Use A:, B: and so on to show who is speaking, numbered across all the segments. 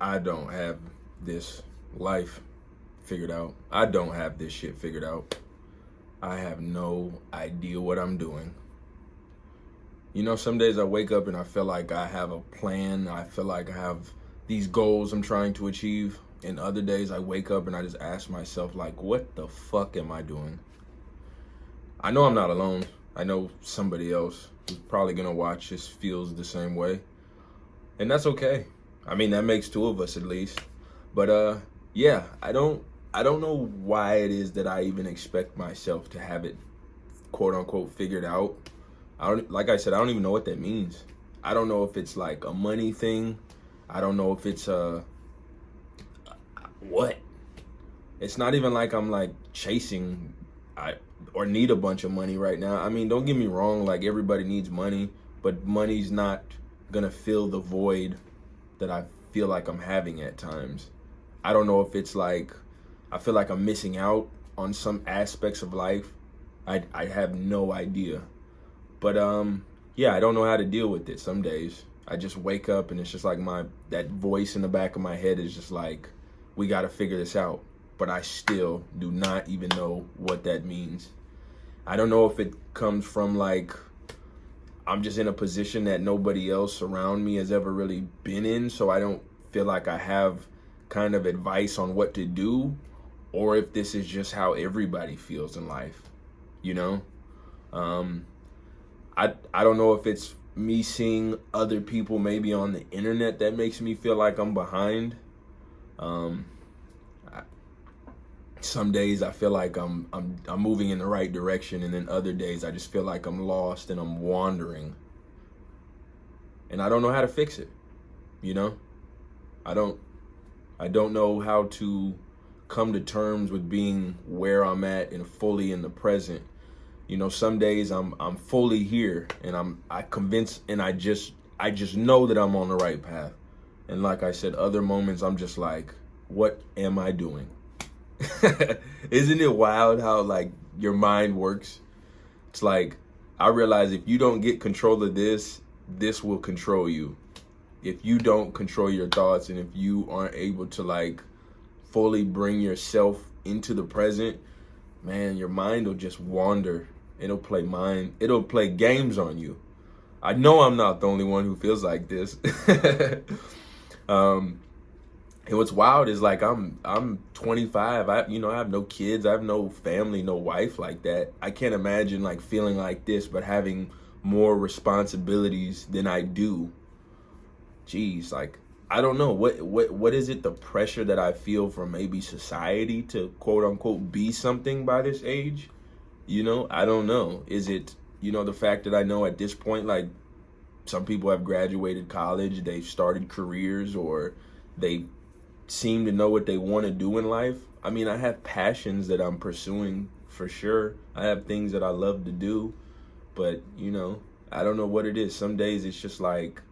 A: I don't have this life figured out. I don't have this shit figured out. I have no idea what I'm doing. You know, some days I wake up and I feel like I have a plan. I feel like I have these goals I'm trying to achieve. And other days I wake up and I just ask myself, like, what the fuck am I doing? I know I'm not alone. I know somebody else who's probably gonna watch this feels the same way. And that's okay. I mean, that makes two of us at least. But yeah, I don't know why it is that I even expect myself to have it quote unquote figured out. I don't, like I said, I don't even know what that means. I don't know if it's like a money thing. I don't know if it's a what. It's not even like I'm like chasing I or need a bunch of money right now. I mean, don't get me wrong, like everybody needs money, but money's not gonna fill the void that I feel like I'm having at times. I don't know if it's like I feel like I'm missing out on some aspects of life. I have no idea. But yeah, I don't know how to deal with it some days. I just wake up and it's just like that voice in the back of my head is just like, we got to figure this out. But I still do not even know what that means. I don't know if it comes from like I'm just in a position that nobody else around me has ever really been in, so I don't feel like I have kind of advice on what to do, or if this is just how everybody feels in life, you know? Um, I don't know if it's me seeing other people maybe on the internet that makes me feel like I'm behind. Um, I, some days I feel like I'm moving in the right direction, and then other days I just feel like I'm lost and I'm wandering, and I don't know how to fix it. You know, I don't I don't know how to come to terms with being where I'm at and fully in the present. You know, some days I'm fully here and I convinced and I just know that I'm on the right path. And like I said, other moments I'm just like, what am I doing? Isn't it wild how like your mind works? It's like I realize if you don't get control of this, this will control you. If you don't control your thoughts and if you aren't able to like fully bring yourself into the present, man, your mind will just wander. It'll play games on you. I know I'm not the only one who feels like this. um and what's wild is like I'm 25. I have no kids. I have no family, no wife like that. I can't imagine like feeling like this but having more responsibilities than I do. Geez, like I don't know what is it, the pressure that I feel from maybe society to quote unquote be something by this age? You know, I don't know. Is it, the fact that I know at this point like some people have graduated college, they've started careers, or they seem to know what they want to do in life. I mean, I have passions that I'm pursuing for sure. I have things that I love to do, but I don't know what it is. Some days it's just like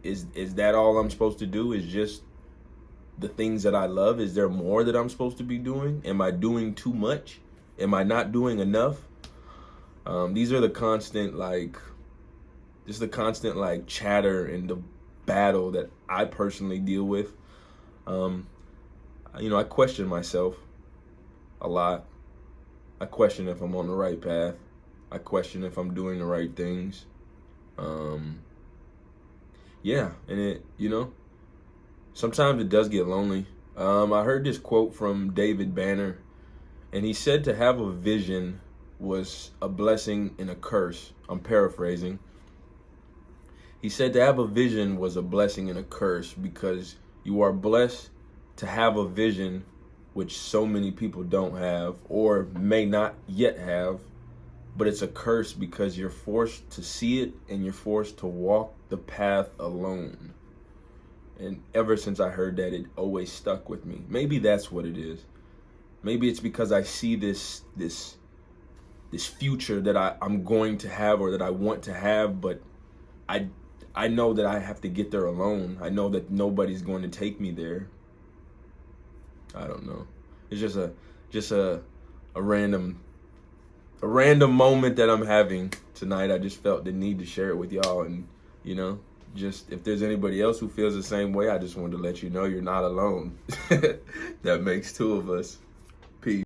A: is that all I'm supposed to do? Is just the things that I love? Is there more that I'm supposed to be doing? Am I doing too much? Am I not doing enough? These are the constant like this is the constant like chatter and the battle that I personally deal with. Um, I question myself a lot. I question if I'm on the right path. I question if I'm doing the right things. Um, yeah, and sometimes it does get lonely. I heard this quote from David Banner, and he said to have a vision was a blessing and a curse. I'm paraphrasing. He said to have a vision was a blessing and a curse because you are blessed to have a vision which so many people don't have or may not yet have, but it's a curse because you're forced to see it and you're forced to walk the path alone. And ever since I heard that, it always stuck with me. Maybe that's what it is. Maybe it's because I see this future that I'm going to have or that I want to have, but I I know that I have to get there alone. I know that nobody's going to take me there. I don't know. It's just a random moment that I'm having tonight. I just felt the need to share it with y'all, and you know, just if there's anybody else who feels the same way, I just wanted to let you know you're not alone. That makes two of us.